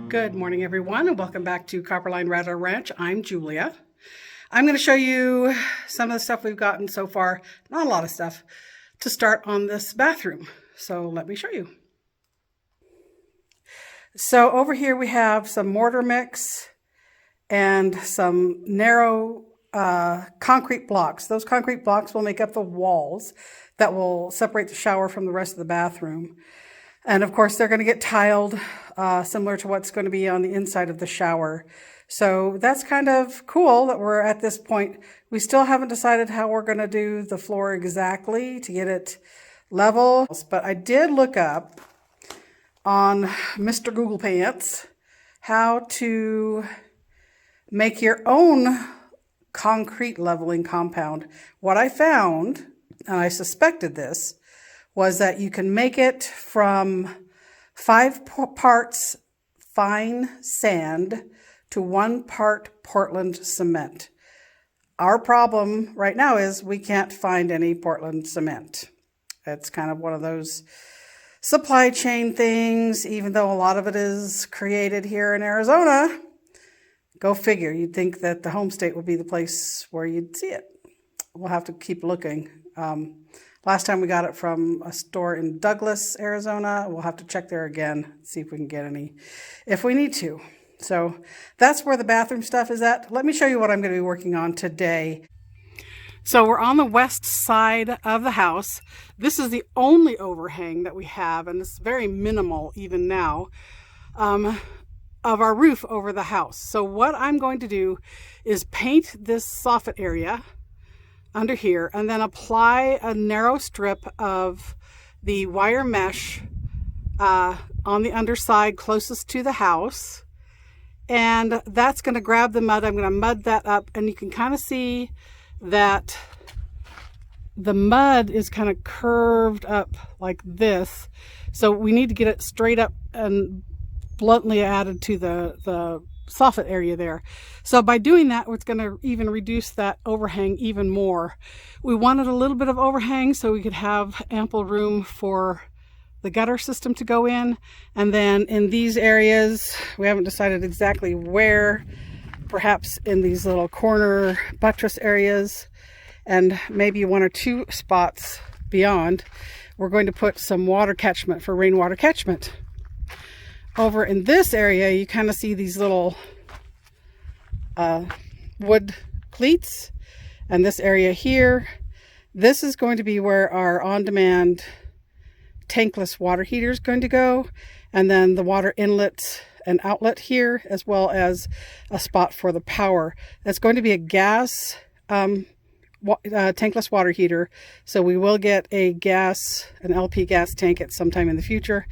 Good morning, everyone, and welcome back to Copperline Rattler Ranch. I'm Julia. I'm going to show you some of the stuff we've gotten so far, not a lot of stuff, to start on this bathroom. So let me show you. So over here we have some mortar mix and some narrow concrete blocks. Those concrete blocks will make up the walls that will separate the shower from the rest of the bathroom. And of course, they're going to get tiled similar to what's going to be on the inside of the shower. So that's kind of cool that we're at this point. We still haven't decided how we're going to do the floor exactly to get it level. But I did look up on Mr. Google Pants how to make your own concrete leveling compound. What I found, and I suspected this, was that you can make it from 5 parts fine sand to 1 part Portland cement. Our problem right now is we can't find any Portland cement. It's kind of one of those supply chain things, even though a lot of it is created here in Arizona. Go figure. You'd think that the home state would be the place where you'd see it. We'll have to keep looking. Last time we got it from a store in Douglas, Arizona. We'll have to check there again, see if we can get any, if we need to. So that's where the bathroom stuff is at. Let me show you what I'm going to be working on today. So we're on the west side of the house. This is the only overhang that we have, and it's very minimal even now, of our roof over the house. So what I'm going to do is paint this soffit area under here and then apply a narrow strip of the wire mesh on the underside closest to the house, and that's going to grab the mud. I'm going to mud that up, and you can kind of see that the mud is kind of curved up like this, so we need to get it straight up and bluntly added to the soffit area there. So by doing that, it's going to even reduce that overhang even more. We wanted a little bit of overhang so we could have ample room for the gutter system to go in. And then in these areas, we haven't decided exactly where, perhaps in these little corner buttress areas and maybe 1 or 2 spots beyond, we're going to put some water catchment for rainwater catchment. Over in this area, you kind of see these little wood cleats. And this area here, this is going to be where our on-demand tankless water heater is going to go. And then the water inlet and outlet here, as well as a spot for the power. That's going to be a gas tankless water heater. So we will get an LP gas tank at some time in the future.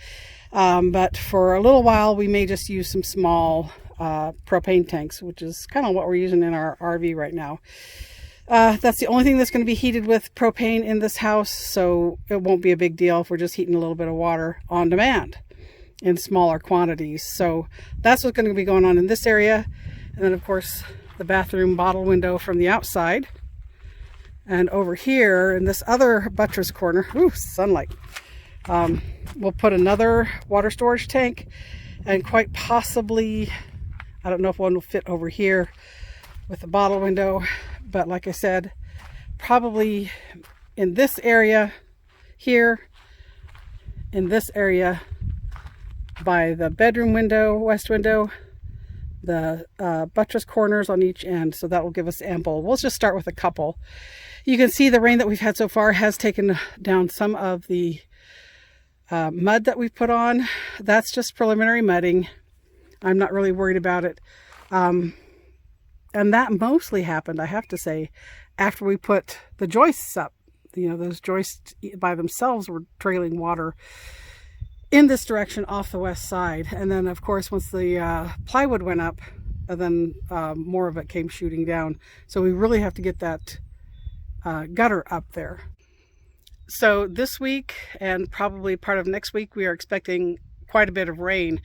But for a little while, we may just use some small propane tanks, which is kind of what we're using in our RV right now. That's the only thing that's going to be heated with propane in this house, so it won't be a big deal if we're just heating a little bit of water on demand in smaller quantities. So that's what's going to be going on in this area. And then, of course, the bathroom bottle window from the outside. And over here in this other buttress corner, ooh, sunlight. We'll put another water storage tank, and quite possibly, I don't know if one will fit over here with the bottle window, but like I said, probably in this area here, in this area by the bedroom window, west window, the buttress corners on each end. So that will give us ample. We'll just start with a couple. You can see the rain that we've had so far has taken down some of the mud that we've put on. That's just preliminary mudding. I'm not really worried about it. And that mostly happened, I have to say, after we put the joists up. You know, those joists by themselves were trailing water in this direction off the west side. And then, of course, once the plywood went up, then more of it came shooting down. So we really have to get that gutter up there. So this week and probably part of next week, we are expecting quite a bit of rain.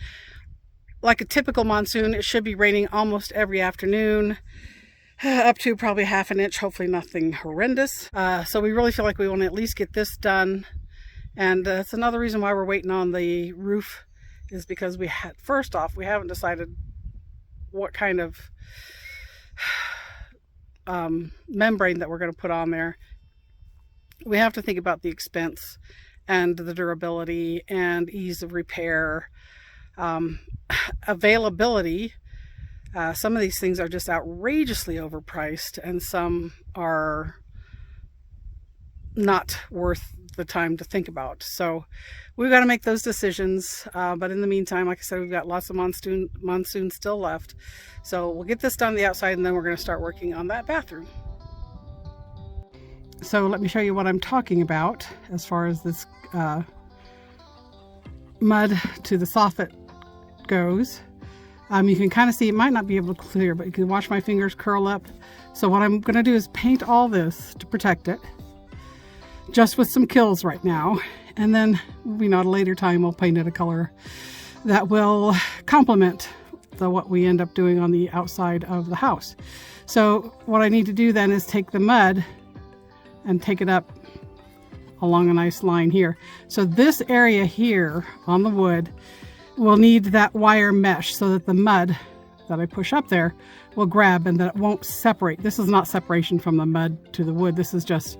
Like a typical monsoon, it should be raining almost every afternoon, up to probably ½ an inch, hopefully nothing horrendous. So we really feel like we want to at least get this done. And that's another reason why we're waiting on the roof is because first off, we haven't decided what kind of membrane that we're going to put on there. We have to think about the expense and the durability and ease of repair, availability. Some of these things are just outrageously overpriced, and some are not worth the time to think about. So we've got to make those decisions. But in the meantime, like I said, we've got lots of monsoon still left. So we'll get this done on the outside, and then we're going to start working on that bathroom. So let me show you what I'm talking about as far as this mud to the soffit goes. You can kind of see, it might not be able to clear, but you can watch my fingers curl up. So what I'm going to do is paint all this to protect it, just with some kills right now. And then, at a later time, we'll paint it a color that will complement what we end up doing on the outside of the house. So what I need to do then is take the mud and take it up along a nice line here. So this area here on the wood will need that wire mesh so that the mud that I push up there will grab and that it won't separate. This is not separation from the mud to the wood. This is just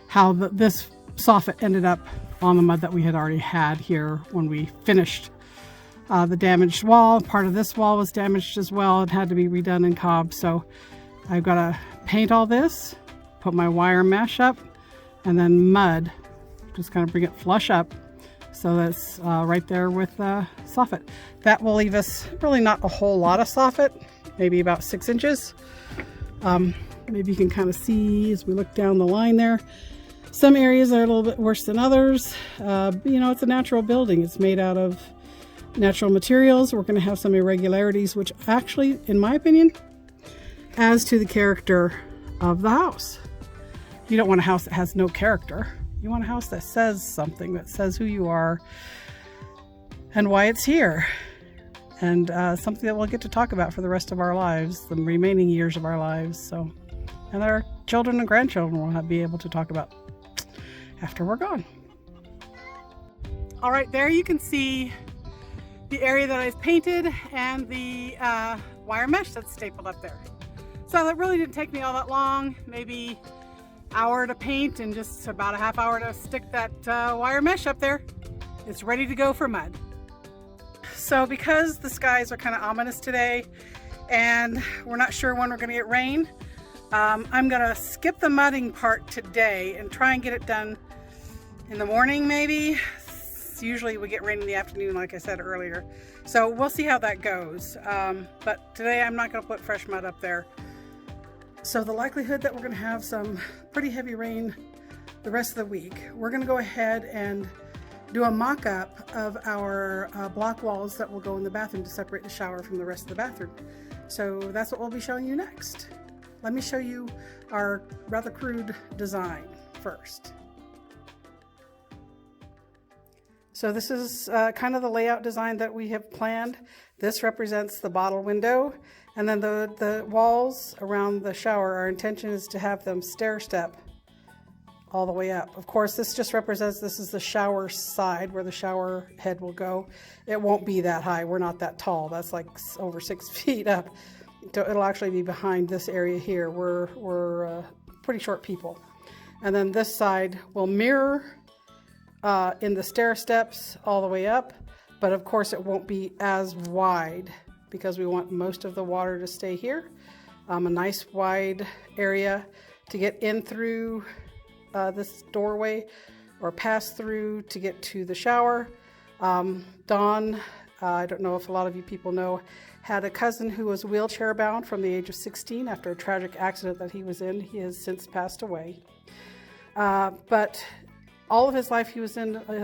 how this soffit ended up on the mud that we had already had here when we finished the damaged wall. Part of this wall was damaged as well. It had to be redone in cob. So I've got to paint all this, put my wire mesh up, and then mud. Just kind of bring it flush up so that's right there with soffit. That will leave us really not a whole lot of soffit, maybe about 6 inches. Maybe you can kind of see as we look down the line there. Some areas are a little bit worse than others. It's a natural building. It's made out of natural materials. We're going to have some irregularities, which actually, in my opinion, adds to the character of the house. You don't want a house that has no character. You want a house that says something, that says who you are and why it's here. And something that we'll get to talk about for the rest of our lives, the remaining years of our lives. And our children and grandchildren will be able to talk about after we're gone. All right, there you can see the area that I've painted and the wire mesh that's stapled up there. So that really didn't take me all that long, maybe hour to paint and just about a half hour to stick that wire mesh up there. It's ready to go for mud. So because the skies are kind of ominous today and we're not sure when we're going to get rain, I'm going to skip the mudding part today and try and get it done in the morning maybe. Usually we get rain in the afternoon, like I said earlier. So we'll see how that goes. But today I'm not going to put fresh mud up there. So the likelihood that we're going to have some pretty heavy rain the rest of the week, we're going to go ahead and do a mock-up of our block walls that will go in the bathroom to separate the shower from the rest of the bathroom. So that's what we'll be showing you next. Let me show you our rather crude design first. So this is kind of the layout design that we have planned. This represents the bottle window, and then the walls around the shower, our intention is to have them stair step all the way up. Of course, this just represents, this is the shower side where the shower head will go. It won't be that high. We're not that tall. That's like over 6 feet up. It'll actually be behind this area here. We're pretty short people. And then this side will mirror in the stair steps all the way up, but of course it won't be as wide because we want most of the water to stay here. A nice wide area to get in through this doorway or pass through to get to the shower. Dawn, I don't know if a lot of you people know, had a cousin who was wheelchair bound from the age of 16 after a tragic accident that he was in. He has since passed away. But all of his life, his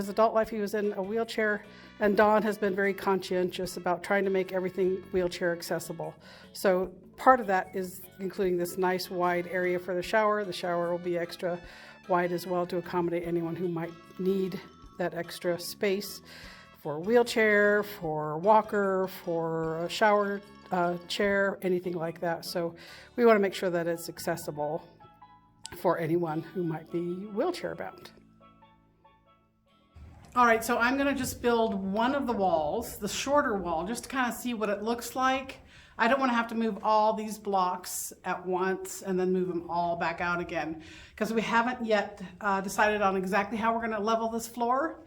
adult life, he was in a wheelchair, and Dawn has been very conscientious about trying to make everything wheelchair accessible. So part of that is including this nice wide area for the shower. The shower will be extra wide as well to accommodate anyone who might need that extra space for a wheelchair, for a walker, for a shower chair, anything like that. So we want to make sure that it's accessible for anyone who might be wheelchair bound. All right, so I'm gonna just build one of the walls, the shorter wall, just to kind of see what it looks like. I don't want to have to move all these blocks at once and then move them all back out again, because we haven't yet decided on exactly how we're gonna level this floor.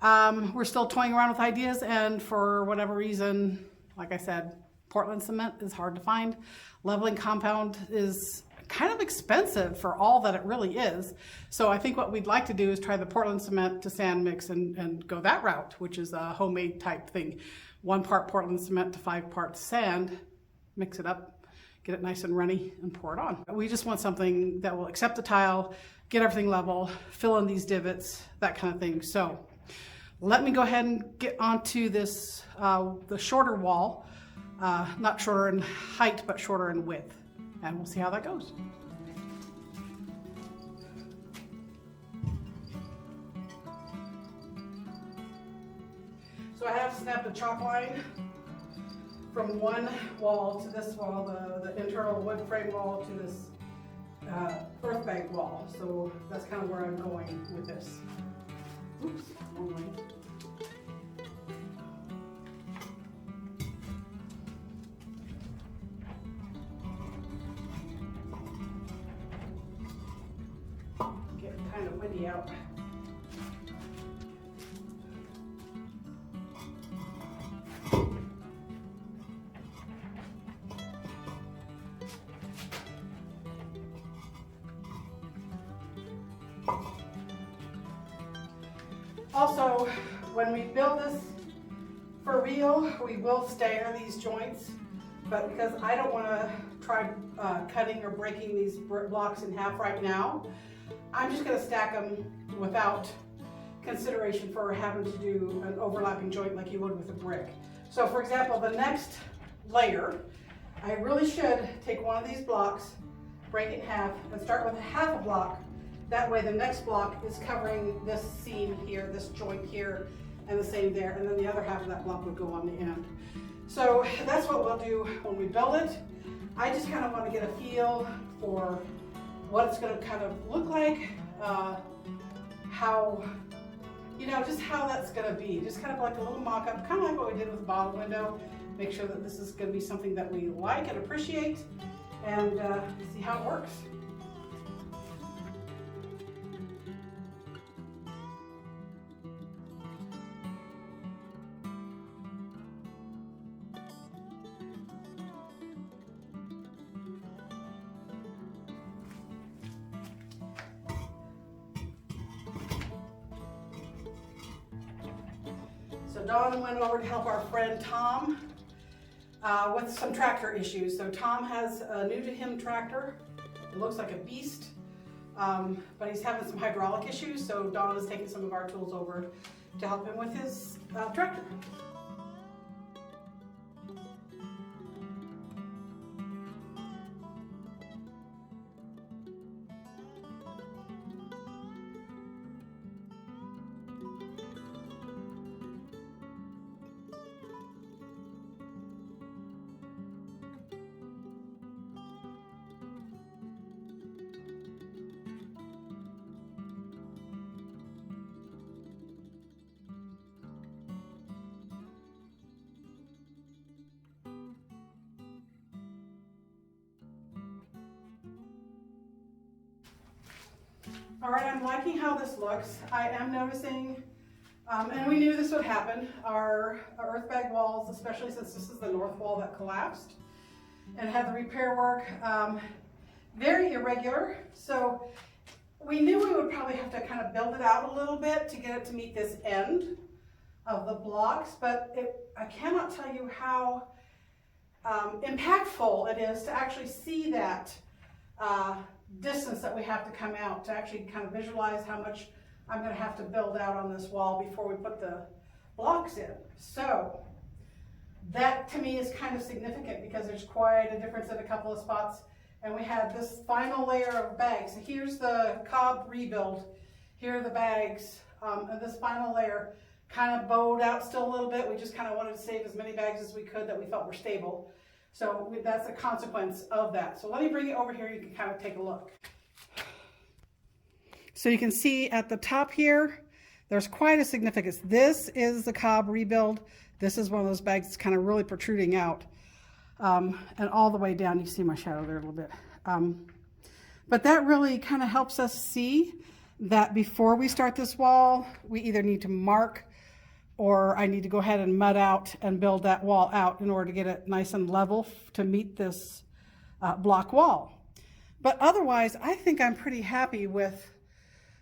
We're still toying around with ideas, and for whatever reason, like I said, Portland cement is hard to find. Leveling compound is kind of expensive for all that it really is. So I think what we'd like to do is try the Portland cement to sand mix and go that route, which is a homemade type thing. 1 part Portland cement to 5 parts sand, mix it up, get it nice and runny, and pour it on. We just want something that will accept the tile, get everything level, fill in these divots, that kind of thing. So let me go ahead and get onto this, the shorter wall, not shorter in height, but shorter in width. And we'll see how that goes. So I have snapped a chalk line from one wall to this wall, the internal wood frame wall to this earth bag wall. So that's kind of where I'm going with this. Oops, wrong way. Kind of windy out. Also, when we build this for real, we will stagger these joints, but because I don't want to try cutting or breaking these blocks in half right now, I'm just going to stack them without consideration for having to do an overlapping joint like you would with a brick. So for example, the next layer, I really should take one of these blocks, break it in half, and start with a half a block. That way the next block is covering this seam here, this joint here, and the same there, and then the other half of that block would go on the end. So that's what we'll do when we build it. I just kind of want to get a feel for what it's going to kind of look like, how, you know, just how that's going to be. Just kind of like a little mock-up, kind of like what we did with the bottom window. Make sure that this is going to be something that we like and appreciate, and see how it works. So Dawn went over to help our friend Tom with some tractor issues. So Tom has a new to him tractor. It looks like a beast, but he's having some hydraulic issues. So Dawn is taking some of our tools over to help him with his tractor. All right, I'm liking how this looks. I am noticing, and we knew this would happen, our earth bag walls, especially since this is the north wall that collapsed and had the repair work, very irregular. So we knew we would probably have to kind of build it out a little bit to get it to meet this end of the blocks, but I cannot tell you how impactful it is to actually see that distance that we have to come out, to actually kind of visualize how much I'm going to have to build out on this wall before we put the blocks in. So that to me is kind of significant because there's quite a difference in a couple of spots, and we had this final layer of bags. So here's the cob rebuild, here are the bags, and this final layer kind of bowed out still a little bit. We just kind of wanted to save as many bags as we could that we felt were stable. So that's a consequence of that. So let me bring it over here. You can kind of take a look. So you can see at the top here, There's quite a significance. This is the cob rebuild. This is one of those bags that's kind of really protruding out. And all the way down, you see my shadow there a little bit. But that really kind of helps us see that before we start this wall, we either need to mark or I need to go ahead and mud out and build that wall out in order to get it nice and level to meet this block wall. But otherwise, I think I'm pretty happy with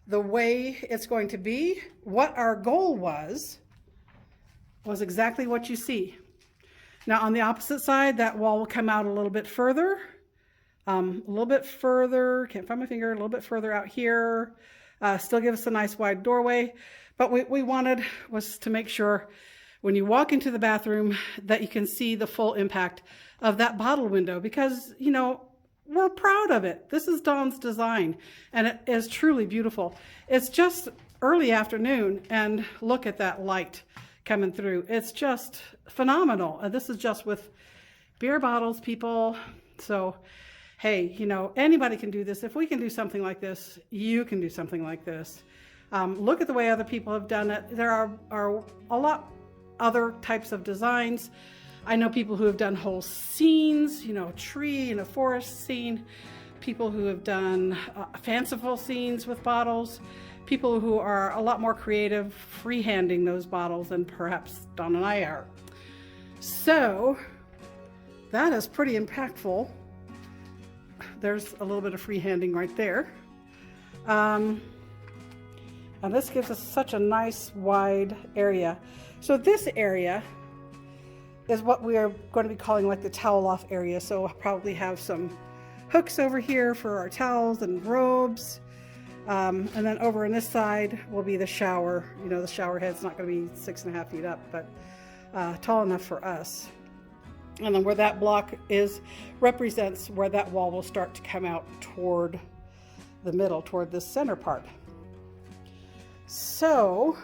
the way it's going to be. What our goal was exactly what you see. Now on the opposite side, that wall will come out a little bit further. Can't find my finger, a little bit further out here. Still give us a nice wide doorway. But what we wanted was to make sure when you walk into the bathroom that you can see the full impact of that bottle window, because, you know, we're proud of it. This is Dawn's design, and it is truly beautiful. It's just early afternoon, and look at that light coming through. It's just phenomenal. And this is just with beer bottles, people. So, hey, you know, anybody can do this. If we can do something like this, you can do something like this. Look at the way other people have done it. There are a lot other types of designs. I know people who have done whole scenes, you know, a tree and a forest scene, people who have done fanciful scenes with bottles, people who are a lot more creative freehanding those bottles than perhaps Dawn and I are. So that is pretty impactful. There's a little bit of freehanding right there. And this gives us such a nice wide area. So this area is what we are going to be calling like the towel off area. So we'll probably have some hooks over here for our towels and robes. And then over on this side will be the shower. You know, the shower head's not going to be 6.5 feet up, but tall enough for us. And then where that block is represents where that wall will start to come out toward the middle, toward this center part. So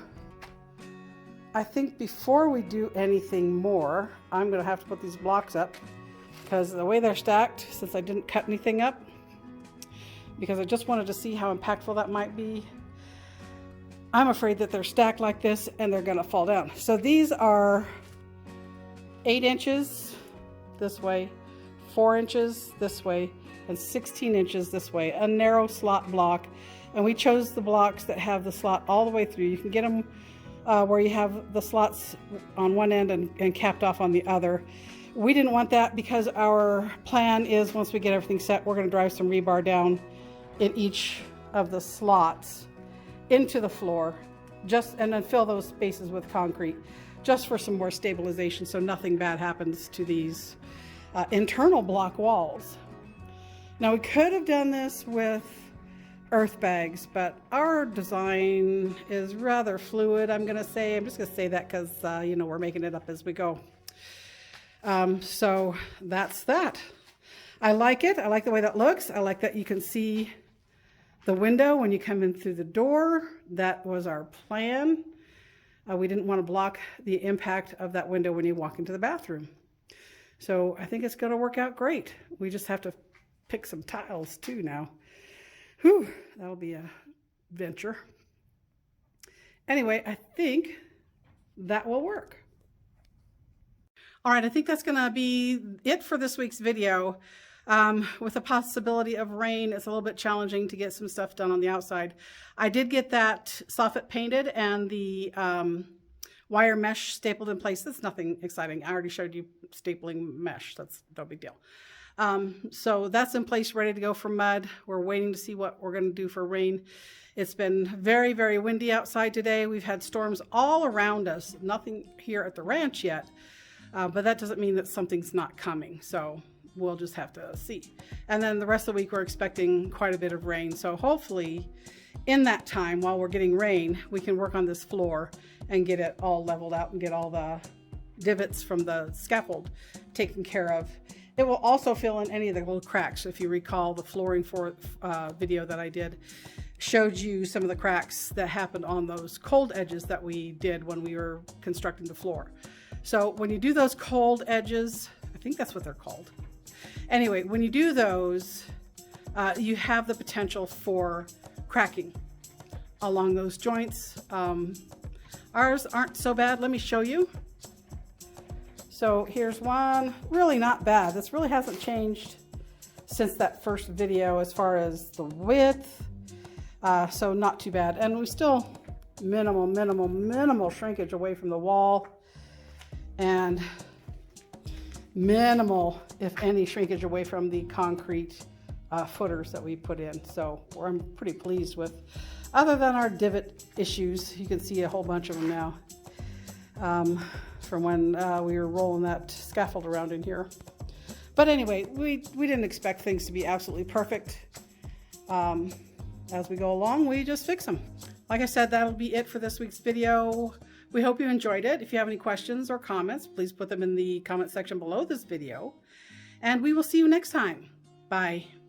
I think before we do anything more, I'm going to have to put these blocks up, because the way they're stacked, since I didn't cut anything up, because I just wanted to see how impactful that might be, I'm afraid that they're stacked like this and they're going to fall down. So these are 8 inches this way, 4 inches this way, and 16 inches this way, a narrow slot block. And we chose the blocks that have the slot all the way through. You can get them where you have the slots on one end and capped off on the other. We didn't want that because our plan is, once we get everything set, we're going to drive some rebar down in each of the slots into the floor, and then fill those spaces with concrete, just for some more stabilization, so nothing bad happens to these internal block walls. Now, we could have done this with earth bags, but our design is rather fluid, I'm just going to say that because, you know, we're making it up as we go. So that's that. I like it. I like the way that looks. I like that you can see the window when you come in through the door. That was our plan. We didn't want to block the impact of that window when you walk into the bathroom. So I think it's going to work out great. We just have to pick some tiles too now. Whew, that'll be a venture. Anyway, I think that will work. All right, I think that's gonna be it for this week's video. With the possibility of rain, it's a little bit challenging to get some stuff done on the outside. I did get that Soffit painted and the wire mesh stapled in place. That's nothing exciting. I already showed you stapling mesh. That's no big deal. So that's in place, ready to go for mud. We're waiting to see what we're going to do for rain. It's been very, very windy outside today. We've had storms all around us. Nothing here at the ranch yet, but that doesn't mean that something's not coming. So we'll just have to see. And then the rest of the week, we're expecting quite a bit of rain. So hopefully in that time, while we're getting rain, we can work on this floor and get it all leveled out and get all the divots from the scaffold taken care of. It will also fill in any of the little cracks. If you recall, the flooring for video that I did showed you some of the cracks that happened on those cold edges that we did when we were constructing the floor. So when you do those cold edges, I think that's what they're called. Anyway, when you do those, you have the potential for cracking. along those joints. Ours aren't so bad. Let me show you. So here's one, really not bad. This really hasn't changed since that first video as far as the width. So not too bad. And we still minimal shrinkage away from the wall, and minimal, if any, shrinkage away from the concrete footers that we put in. So I'm pretty pleased with, other than our divot issues. You can see a whole bunch of them now from when we were rolling that scaffold around in here. But anyway, we didn't expect things to be absolutely perfect. As we go along, we just fix them. Like I said, that'll be it for this week's video. We hope you enjoyed it. If you have any questions or comments, please put them in the comment section below this video. And we will see you next time. Bye.